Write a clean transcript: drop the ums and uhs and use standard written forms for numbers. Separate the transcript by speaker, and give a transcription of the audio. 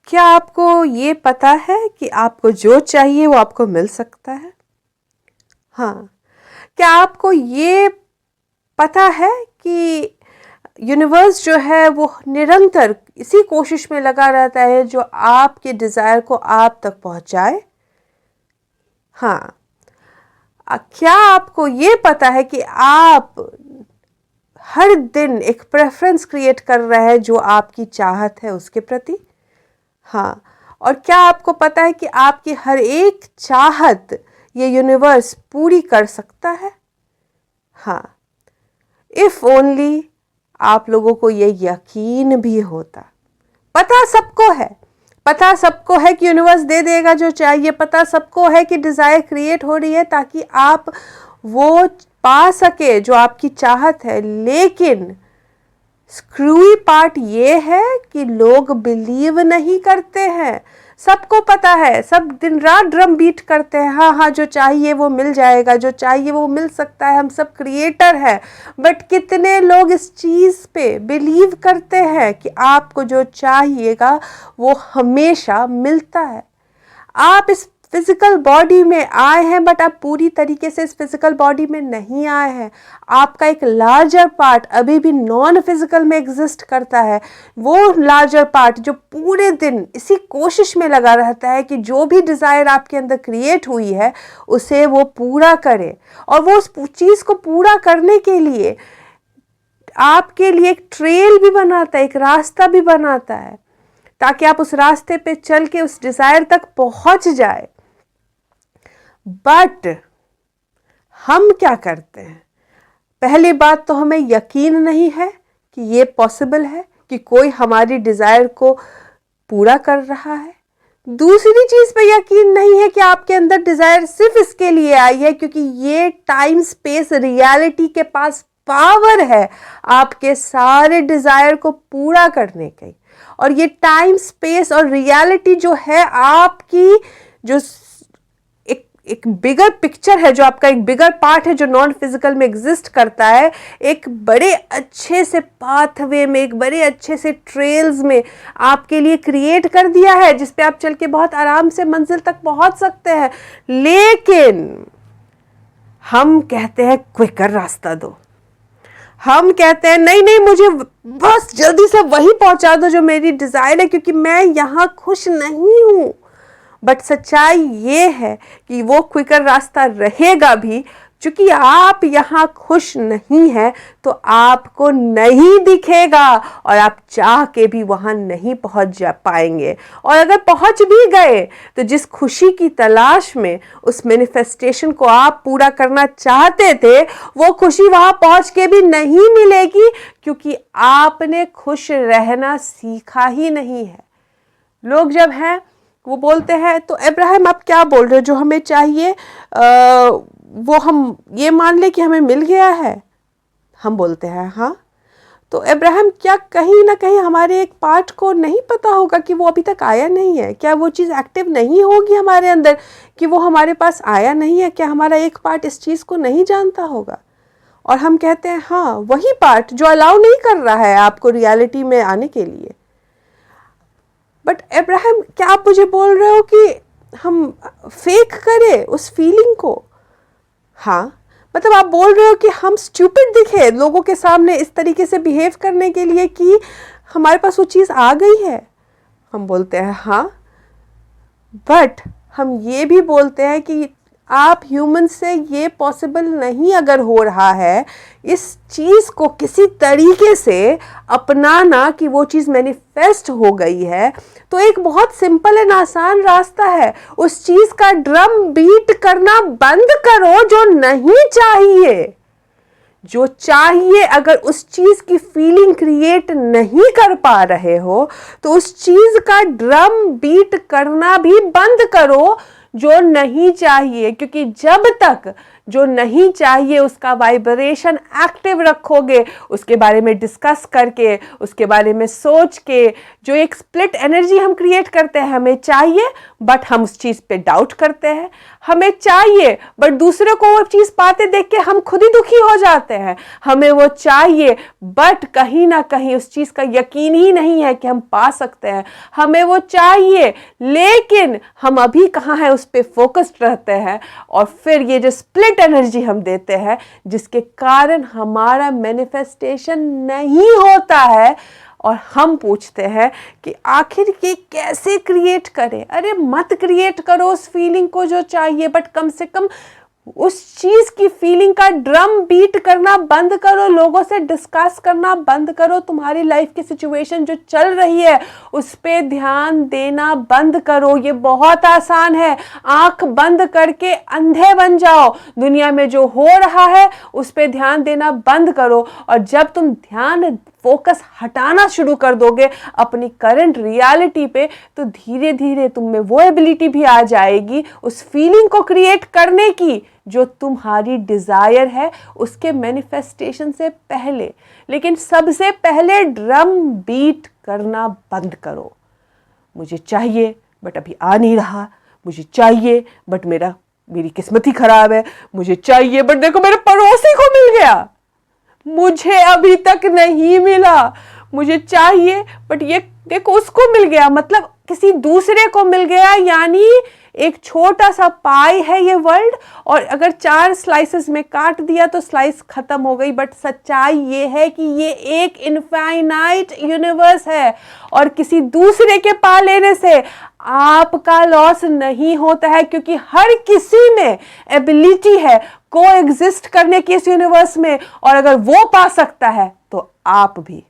Speaker 1: क्या आपको ये पता है कि आपको जो चाहिए वो आपको मिल सकता है? हाँ। क्या आपको ये पता है कि यूनिवर्स जो है वो निरंतर इसी कोशिश में लगा रहता है जो आपके डिज़ायर को आप तक पहुंचाए? हाँ। क्या आपको ये पता है कि आप हर दिन एक प्रेफरेंस क्रिएट कर रहे हैं जो आपकी चाहत है उसके प्रति? हाँ। और क्या आपको पता है कि आपकी हर एक चाहत ये यूनिवर्स पूरी कर सकता है? हाँ। इफ ओनली आप लोगों को ये यकीन भी होता। पता सबको है, पता सबको है कि यूनिवर्स दे देगा जो चाहिए, पता सबको है कि डिज़ायर क्रिएट हो रही है ताकि आप वो पा सके जो आपकी चाहत है। लेकिन स्क्रूई पार्ट ये है कि लोग बिलीव नहीं करते हैं। सबको पता है, सब दिन रात ड्रम बीट करते हैं, हाँ हाँ जो चाहिए वो मिल जाएगा, जो चाहिए वो मिल सकता है, हम सब क्रिएटर हैं। बट कितने लोग इस चीज़ पे बिलीव करते हैं कि आपको जो चाहिएगा वो हमेशा मिलता है? आप इस फिजिकल बॉडी में आए हैं बट आप पूरी तरीके से इस फिजिकल बॉडी में नहीं आए हैं। आपका एक लार्जर पार्ट अभी भी नॉन फिजिकल में एग्जिस्ट करता है। वो लार्जर पार्ट जो पूरे दिन इसी कोशिश में लगा रहता है कि जो भी डिज़ायर आपके अंदर क्रिएट हुई है उसे वो पूरा करे। और वो उस चीज़ को पूरा करने के लिए आपके लिए एक ट्रेल भी बनाता है, एक रास्ता भी बनाता है ताकि आप उस रास्ते पे चल के उस डिज़ायर तक पहुंच जाए। बट हम क्या करते हैं? पहली बात तो हमें यकीन नहीं है कि ये पॉसिबल है कि कोई हमारी डिज़ायर को पूरा कर रहा है। दूसरी चीज़ पे यकीन नहीं है कि आपके अंदर डिज़ायर सिर्फ इसके लिए आई है क्योंकि ये टाइम स्पेस रियलिटी के पास पावर है आपके सारे डिज़ायर को पूरा करने की। और ये टाइम स्पेस और रियलिटी जो है आपकी जो एक बिगर पिक्चर है, जो आपका एक बिगर पार्ट है जो नॉन फिजिकल में एग्जिस्ट करता है, एक बड़े अच्छे से पाथवे में, एक बड़े अच्छे से ट्रेल्स में आपके लिए क्रिएट कर दिया है जिस पे आप चल के बहुत आराम से मंजिल तक पहुंच सकते हैं। लेकिन हम कहते हैं क्विकर रास्ता दो। हम कहते हैं नहीं नहीं मुझे बस जल्दी से वही पहुंचा दो जो मेरी डिज़ायर है क्योंकि मैं यहाँ खुश नहीं हूँ। बट सच्चाई ये है कि वो क्विकर रास्ता रहेगा भी, क्योंकि आप यहाँ खुश नहीं हैं तो आपको नहीं दिखेगा और आप चाह के भी वहाँ नहीं पहुँच जा पाएंगे। और अगर पहुँच भी गए तो जिस खुशी की तलाश में उस मैनिफेस्टेशन को आप पूरा करना चाहते थे वो खुशी वहाँ पहुँच के भी नहीं मिलेगी क्योंकि आपने खुश रहना सीखा ही नहीं है। लोग जब हैं वो बोलते हैं तो इब्राहिम आप क्या बोल रहे हो, जो हमें चाहिए वो हम ये मान ले कि हमें मिल गया है। हम बोलते हैं हाँ। तो इब्राहिम क्या कहीं ना कहीं हमारे एक पार्ट को नहीं पता होगा कि वो अभी तक आया नहीं है? क्या वो चीज़ एक्टिव नहीं होगी हमारे अंदर कि वो हमारे पास आया नहीं है? क्या हमारा एक पार्ट इस चीज़ को नहीं जानता होगा? और हम कहते हैं हाँ वही पार्ट जो अलाउ नहीं कर रहा है आपको रियलिटी में आने के लिए। बट इब्राहिम क्या आप मुझे बोल रहे हो कि हम फेक करें उस फीलिंग को? हाँ, मतलब आप बोल रहे हो कि हम स्टूपिड दिखे लोगों के सामने इस तरीके से बिहेव करने के लिए कि हमारे पास वो चीज़ आ गई है? हम बोलते हैं हाँ। बट हम ये भी बोलते हैं कि आप ह्यूमन से ये पॉसिबल नहीं अगर हो रहा है इस चीज़ को किसी तरीके से अपनाना कि वो चीज़ मैनिफेस्ट हो गई है, तो एक बहुत सिंपल एंड आसान रास्ता है। उस चीज़ का ड्रम बीट करना बंद करो जो नहीं चाहिए। जो चाहिए अगर उस चीज़ की फीलिंग क्रिएट नहीं कर पा रहे हो तो उस चीज़ का ड्रम बीट करना भी बंद करो जो नहीं चाहिए। क्योंकि जब तक जो नहीं चाहिए उसका वाइब्रेशन एक्टिव रखोगे, उसके बारे में डिस्कस करके, उसके बारे में सोच के, जो एक स्प्लिट एनर्जी हम क्रिएट करते हैं, हमें चाहिए बट हम उस चीज़ पे डाउट करते हैं, हमें चाहिए बट दूसरे को वो चीज़ पाते देख के हम खुद ही दुखी हो जाते हैं, हमें वो चाहिए बट कहीं ना कहीं उस चीज़ का यकीन ही नहीं है कि हम पा सकते हैं, हमें वो चाहिए लेकिन हम अभी कहाँ है उस पर फोकस्ड रहते हैं, और फिर ये जो स्प्लिट एनर्जी हम देते हैं जिसके कारण हमारा मैनिफेस्टेशन नहीं होता है, और हम पूछते हैं कि आखिर ये कैसे क्रिएट करें। अरे मत क्रिएट करो उस फीलिंग को जो चाहिए, बट कम से कम उस चीज की फीलिंग का ड्रम बीट करना बंद करो, लोगों से डिस्कस करना बंद करो, तुम्हारी लाइफ की सिचुएशन जो चल रही है उस पे ध्यान देना बंद करो। ये बहुत आसान है, आंख बंद करके अंधे बन जाओ, दुनिया में जो हो रहा है उस पे ध्यान देना बंद करो, और जब तुम ध्यान फोकस हटाना शुरू कर दोगे अपनी करंट रियलिटी पे, तो धीरे धीरे तुम में वो एबिलिटी भी आ जाएगी उस फीलिंग को क्रिएट करने की जो तुम्हारी डिजायर है उसके मैनिफेस्टेशन से पहले। लेकिन सबसे पहले ड्रम बीट करना बंद करो। मुझे चाहिए बट अभी आ नहीं रहा, मुझे चाहिए बट मेरी किस्मत ही खराब है, मुझे चाहिए बट देखो मेरे पड़ोसी को मिल गया, मुझे अभी तक नहीं मिला, मुझे चाहिए बट ये देखो उसको मिल गया, मतलब किसी दूसरे को मिल गया। यानी एक छोटा सा पाई है ये वर्ल्ड, और अगर 4 स्लाइसेस में काट दिया तो स्लाइस खत्म हो गई, बट सच्चाई ये है कि ये एक इनफाइनाइट यूनिवर्स है, और किसी दूसरे के पा लेने से आपका लॉस नहीं होता है, क्योंकि हर किसी में एबिलिटी है को एग्जिस्ट करने की इस यूनिवर्स में, और अगर वो पा सकता है तो आप भी।